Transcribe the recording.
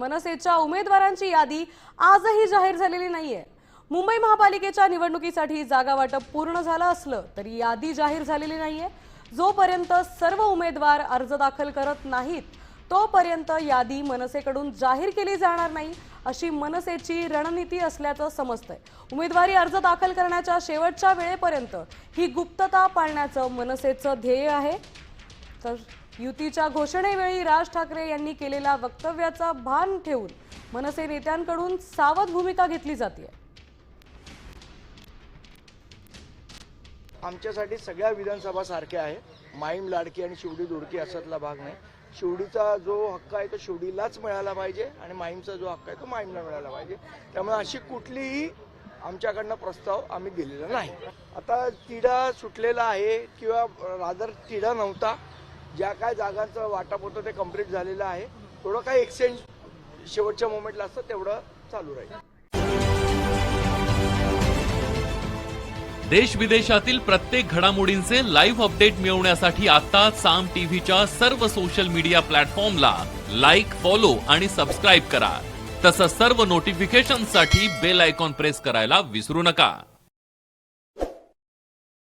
मनसेच्या उमेदवारांची यादी आजही जाहीर झालेली नाहीये। मुंबई महापालिकेच्या निवडणुकीसाठी जागा वाटप पूर्ण झालं असलं तरी यादी जाहीर झालेली नाहीये। जोपर्यंत सर्व उमेदवार अर्ज दाखल करत नाहीत तोपर्यंत यादी मनसेकडून जाहीर केली जाणार नाही अशी मनसेची रणनीती असल्याचं समजतंय। उमेदवारी अर्ज दाखल करण्याच्या शेवटच्या वेळेपर्यंत ही गुप्तता पाळण्याचं मनसेचं ध्येय आहे। तर युतीच्या घोषणेवेळी राज ठाकरे यांनी केलेल्या वक्तव्याचा भान ठेवून मनसे नेत्यांकडून सावध भूमिका घेतली जाते। आमच्यासाठी सगळ्या विधानसभा सारख्या आहे। माईम लाडकी आणि शिवडी दुडकी असातला भाग नाही। शिवडीचा जो हक्क आहे तो शिवडीलाच मिळाला पाहिजे आणि माईमचा जो हक्क आहे तो माईमला मिळाला पाहिजे। त्यामुळे अशी कुठलीही आमच्याकडनं प्रस्ताव आम्ही दिलेला नाही। आता तिढा सुटलेला आहे किंवा रादर तिढा नव्हता। ज्या काय जागांचं वाटप होतं ते कंप्लीट झालेलं आहे। थोडं काय एक्सचेंज शेवटच्या मोमेंटला असतं तेवढं चालू राहील। देश विदेशातील प्रत्येक घडामोडींचे लाईव्ह अपडेट मिळवण्यासाठी आता साम टीव्हीच्या सर्व सोशल मीडिया प्लॅटफॉर्मला लाईक, फॉलो आणि सबस्क्राईब करा। तसंच सर्व नोटिफिकेशनसाठी बेल आयकॉन प्रेस करायला विसरू नका।